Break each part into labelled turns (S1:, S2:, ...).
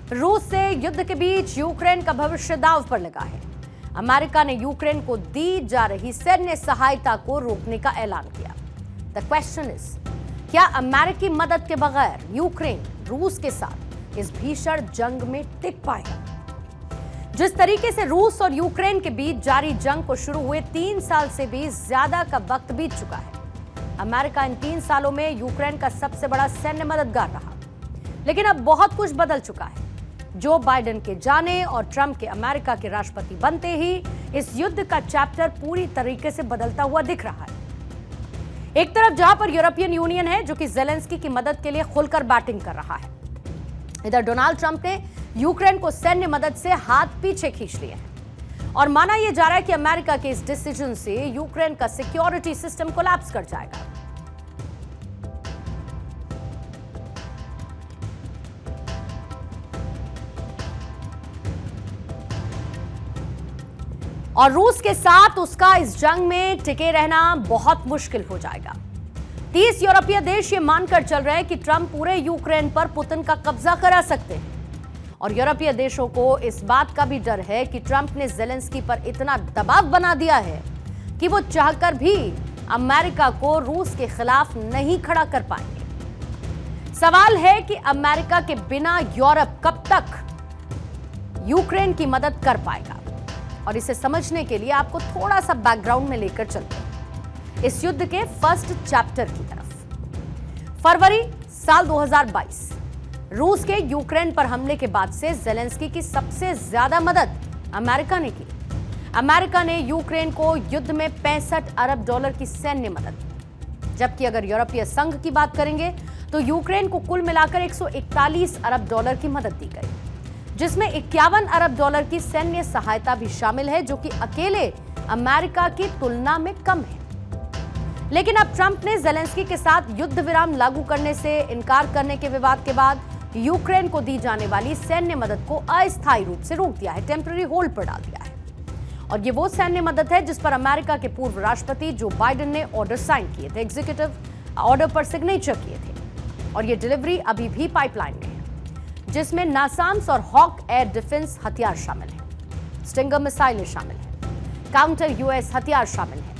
S1: रूस से युद्ध के बीच यूक्रेन का भविष्य दांव पर लगा है। अमेरिका ने यूक्रेन को दी जा रही सैन्य सहायता को रोकने का ऐलान किया। द क्वेश्चन इज, क्या अमेरिकी मदद के बगैर यूक्रेन रूस के साथ इस भीषण जंग में टिक पाएगा? जिस तरीके से रूस और यूक्रेन के बीच जारी जंग को शुरू हुए 3 साल से भी ज्यादा का वक्त बीत चुका है। अमेरिका इन 3 सालों में यूक्रेन का सबसे बड़ा सैन्य मददगार रहा, लेकिन अब बहुत कुछ बदल चुका है। जो बाइडेन के जाने और ट्रंप के अमेरिका के राष्ट्रपति बनते ही इस युद्ध का चैप्टर पूरी तरीके से बदलता हुआ दिख रहा है। एक तरफ जहां पर यूरोपियन यूनियन है जो कि जेलेंस्की की मदद के लिए खुलकर बैटिंग कर रहा है, इधर डोनाल्ड ट्रंप ने यूक्रेन को सैन्य मदद से हाथ पीछे खींच लिए हैं और माना यह जा रहा है कि अमेरिका के इस डिसीजन से यूक्रेन का सिक्योरिटी सिस्टम कोलैप्स कर जाएगा। और रूस के साथ उसका इस जंग में टिके रहना बहुत मुश्किल हो जाएगा। 30 यूरोपीय देश ये मानकर चल रहे हैं कि ट्रंप पूरे यूक्रेन पर पुतिन का कब्जा करा सकते हैं और यूरोपीय देशों को इस बात का भी डर है कि ट्रंप ने जेलेंस्की पर इतना दबाव बना दिया है कि वो चाहकर भी अमेरिका को रूस के खिलाफ नहीं खड़ा कर पाएंगे। सवाल है कि अमेरिका के बिना यूरोप कब तक यूक्रेन की मदद कर पाएगा, और इसे समझने के लिए आपको थोड़ा सा बैकग्राउंड में लेकर चलते हैं इस युद्ध के फर्स्ट चैप्टर की तरफ। फरवरी साल 2022 रूस के यूक्रेन पर हमले के बाद से जेलेंस्की की सबसे ज्यादा मदद अमेरिका ने की। अमेरिका ने यूक्रेन को युद्ध में $65 अरब की सैन्य मदद, जबकि अगर यूरोपीय संघ की बात करेंगे तो यूक्रेन को कुल मिलाकर $141 अरब की मदद दी गई, जिसमें $51 अरब की सैन्य सहायता भी शामिल है, जो कि अकेले अमेरिका की तुलना में कम है। लेकिन अब ट्रंप ने जेलेंस्की के साथ युद्ध विराम लागू करने से इनकार करने के विवाद के बाद यूक्रेन को दी जाने वाली सैन्य मदद को अस्थायी रूप से रोक दिया है, टेम्पररी होल्ड पर डाल दिया है। और ये वो सैन्य मदद है जिस पर अमेरिका के पूर्व राष्ट्रपति जो बाइडेन ने ऑर्डर साइन किए थे, एग्जीक्यूटिव ऑर्डर पर सिग्नेचर किए थे, और ये डिलीवरी अभी भी पाइपलाइन में है, जिसमें नासाम्स और हॉक एयर डिफेंस हथियार शामिल हैं, स्टिंगर मिसाइलें शामिल हैं, काउंटर यूएस हथियार शामिल हैं,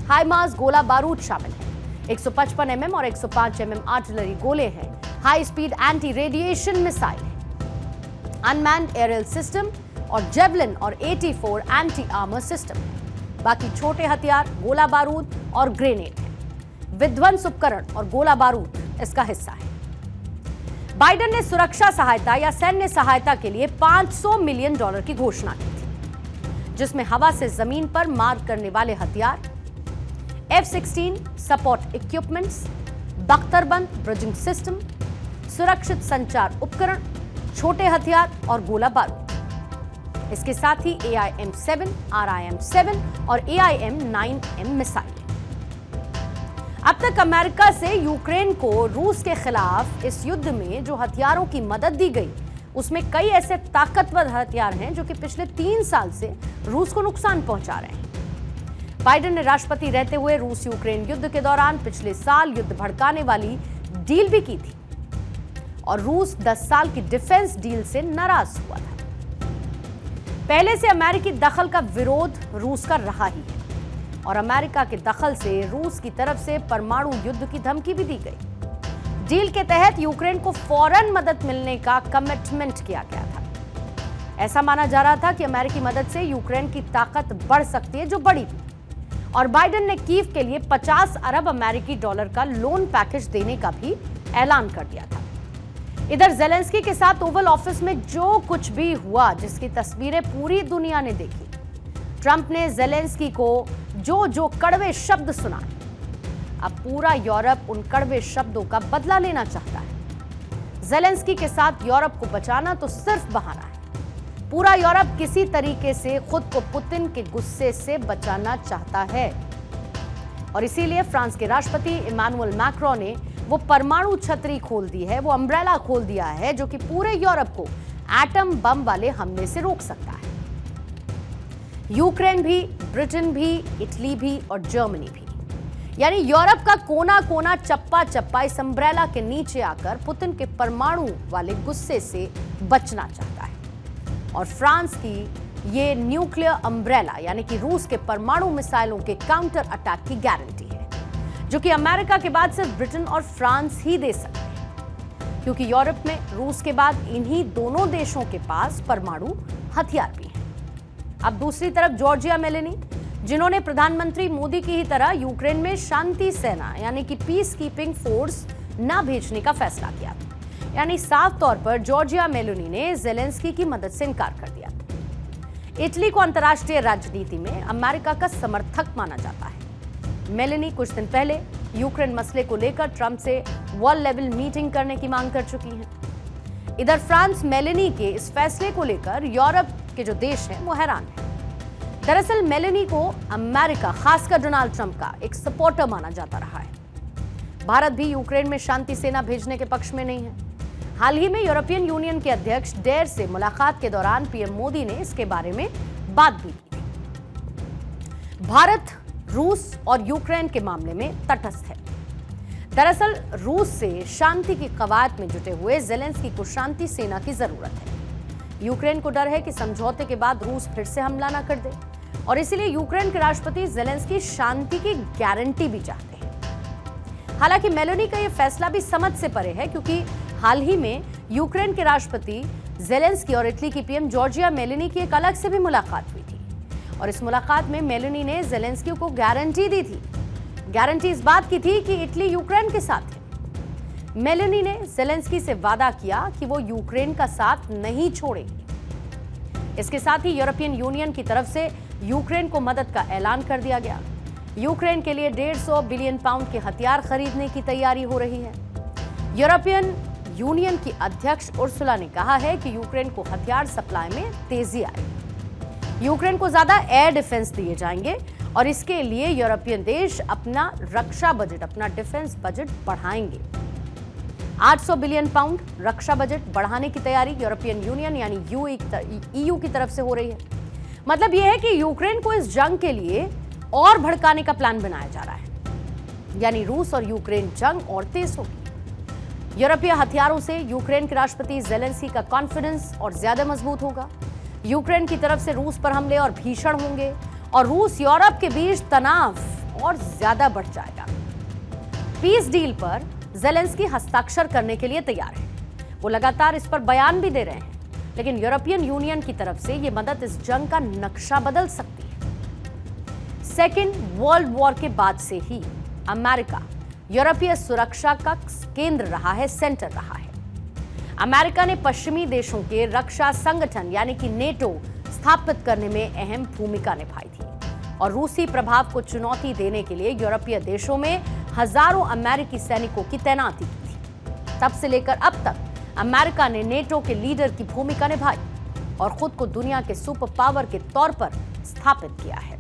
S1: हाइमार्स गोला बारूद शामिल है, 155 mm और 105 mm आर्टिलरी गोले हैं, high speed anti radiation missile है, अनमैन्ड एरियल सिस्टम और जेवलिन और 84 एंटी आर्मर सिस्टम है। बाकी छोटे हथियार, गोला बारूद और ग्रेनेड है। विध्वंस उपकरण और गोला बारूद इसका हिस्सा है। बाइडेन ने सुरक्षा सहायता या सैन्य सहायता के लिए $500 मिलियन की घोषणा की थी, जिसमें हवा से जमीन पर मार करने वाले हथियार, F-16 सपोर्ट इक्विपमेंट्स, बख्तरबंद ब्रिजिंग सिस्टम, सुरक्षित संचार उपकरण, छोटे हथियार और गोला बारूद। इसके साथ ही AIM-7, RIM-7 और AIM-9M मिसाइल। अब तक अमेरिका से यूक्रेन को रूस के खिलाफ इस युद्ध में जो हथियारों की मदद दी गई, उसमें कई ऐसे ताकतवर हथियार हैं जो कि पिछले 3 साल से रूस को नुकसान पहुंचा रहे हैं। बाइडेन ने राष्ट्रपति रहते हुए रूस यूक्रेन युद्ध के दौरान पिछले साल युद्ध भड़काने वाली डील भी की थी और रूस 10 साल की डिफेंस डील से नाराज हुआ था। पहले से अमेरिकी दखल का विरोध रूस का रहा ही है और अमेरिका के दखल से रूस की तरफ से परमाणु युद्ध की धमकी भी दी गई। डील के तहत यूक्रेन को फौरन मदद मिलने का कमिटमेंट किया गया था। ऐसा माना जा रहा था कि अमेरिकी मदद से यूक्रेन की ताकत बढ़ सकती है, जो बढ़ी भी, और बाइडेन ने कीव के लिए $50 अरब का लोन पैकेज देने का भी ऐलान कर दिया था। इधर जेलेंस्की के साथ ओवल ऑफिस में जो कुछ भी हुआ, जिसकी तस्वीरें पूरी दुनिया ने देखी, ट्रंप ने जेलेंस्की को जो कड़वे शब्द सुनाए, अब पूरा यूरोप उन कड़वे शब्दों का बदला लेना चाहता है। जेलेंस्की के साथ यूरोप को बचाना तो सिर्फ बहाना है। पूरा यूरोप किसी तरीके से खुद को पुतिन के गुस्से से बचाना चाहता है और इसीलिए फ्रांस के राष्ट्रपति इमानुएल मैक्रों ने वो परमाणु छतरी खोल दी है, वो अम्ब्रेला खोल दिया है, जो कि पूरे यूरोप को एटम बम वाले हमले से रोक सकता है। यूक्रेन भी, ब्रिटेन भी, इटली भी और जर्मनी भी, यानी यूरोप का कोना कोना चप्पा चप्पा इस अम्ब्रेला के नीचे आकर पुतिन के परमाणु वाले गुस्से से बचना चाहता है। और फ्रांस की ये न्यूक्लियर अम्ब्रेला यानी कि रूस के परमाणु मिसाइलों के काउंटर अटैक की गारंटी है, जो कि अमेरिका के बाद सिर्फ ब्रिटेन और फ्रांस ही दे सकते हैं, क्योंकि यूरोप में रूस के बाद इन्हीं दोनों देशों के पास परमाणु हथियार भी हैं। अब दूसरी तरफ जॉर्जिया मेलोनी, जिन्होंने प्रधानमंत्री मोदी की ही तरह यूक्रेन में शांति सेना यानी कि पीस कीपिंग फोर्स न भेजने का फैसला किया, यानी साफ तौर पर जॉर्जिया मेलोनी ने ज़ेलेंस्की की मदद से इनकार कर दिया। इटली को अंतर्राष्ट्रीय राजनीति में अमेरिका का समर्थक माना जाता है। मेलोनी कुछ दिन पहले यूक्रेन मसले को लेकर ट्रंप से वर्ल्ड लेवल मीटिंग करने की मांग कर चुकी हैं। इधर फ्रांस मेलोनी के इस फैसले को लेकर यूरोप के जो देश हैं वो हैरान हैं। दरअसल मेलोनी को अमेरिका, खासकर डोनाल्ड ट्रंप का एक सपोर्टर माना जाता रहा है। भारत भी यूक्रेन में शांति सेना भेजने के पक्ष में नहीं है। हाल ही में यूरोपियन यूनियन के अध्यक्ष डेर से मुलाकात के दौरान पीएम मोदी ने इसके बारे में बात भी की। भारत रूस और यूक्रेन के मामले में तटस्थ है। दरअसल रूस से शांति की कवायद में जुटे हुए ज़ेलेंस्की को शांति सेना की जरूरत है। यूक्रेन को डर है कि समझौते के बाद रूस फिर से हमला न कर दे, और इसीलिए यूक्रेन के राष्ट्रपति ज़ेलेंस्की शांति की गारंटी भी चाहते हैं। हालांकि मेलोनी का यह फैसला भी समझ से परे है, क्योंकि हाल ही में यूक्रेन के राष्ट्रपति ज़ेलेंस्की और इटली की पीएम जॉर्जिया मेलोनी की एक अलग से भी मुलाकात हुई थी, और इस मुलाकात में मेलोनी ने ज़ेलेंस्की को गारंटी दी थी। गारंटी इस बात की थी कि इटली यूक्रेन के साथ है। मेलोनी ने ज़ेलेंस्की से वादा किया कि वो यूक्रेन का साथ नहीं छोड़ेगी। इसके साथ ही यूरोपियन यूनियन की तरफ से यूक्रेन को मदद का ऐलान कर दिया गया। यूक्रेन के लिए 150 बिलियन पाउंड के हथियार खरीदने की तैयारी हो रही है। यूरोपियन यूनियन की अध्यक्ष उर्सुला ने कहा है कि यूक्रेन को हथियार सप्लाई में तेजी आएगी। यूक्रेन को ज्यादा एयर डिफेंस दिए जाएंगे, और इसके लिए यूरोपियन देश अपना रक्षा बजट, अपना डिफेंस बजट बढ़ाएंगे। 800 बिलियन पाउंड रक्षा बजट बढ़ाने की तैयारी यूरोपियन यूनियन यानी ईयू की तरफ से हो रही है। मतलब यह है कि यूक्रेन को इस जंग के लिए और भड़काने का प्लान बनाया जा रहा है, यानी रूस और यूक्रेन जंग और तेज होगी। यूरोपीय हथियारों से यूक्रेन के राष्ट्रपति ज़ेलेंस्की का कॉन्फिडेंस और ज्यादा मजबूत होगा। यूक्रेन की तरफ से रूस पर हमले और भीषण होंगे, और रूस यूरोप के बीच तनाव और ज्यादा बढ़ जाएगा। पीस डील पर ज़ेलेंस्की हस्ताक्षर करने के लिए तैयार है। वो लगातार इस पर बयान भी दे रहे हैं, लेकिन यूरोपियन यूनियन की तरफ से ये मदद इस जंग का नक्शा बदल सकती है। सेकेंड वर्ल्ड वॉर के बाद से ही अमेरिका यूरोपीय सुरक्षा का केंद्र रहा है, सेंटर रहा है। अमेरिका ने पश्चिमी देशों के रक्षा संगठन यानी कि नेटो स्थापित करने में अहम भूमिका निभाई थी, और रूसी प्रभाव को चुनौती देने के लिए यूरोपीय देशों में हजारों अमेरिकी सैनिकों की तैनाती की थी। तब से लेकर अब तक अमेरिका ने नेटो के लीडर की भूमिका निभाई और खुद को दुनिया के सुपर पावर के तौर पर स्थापित किया है।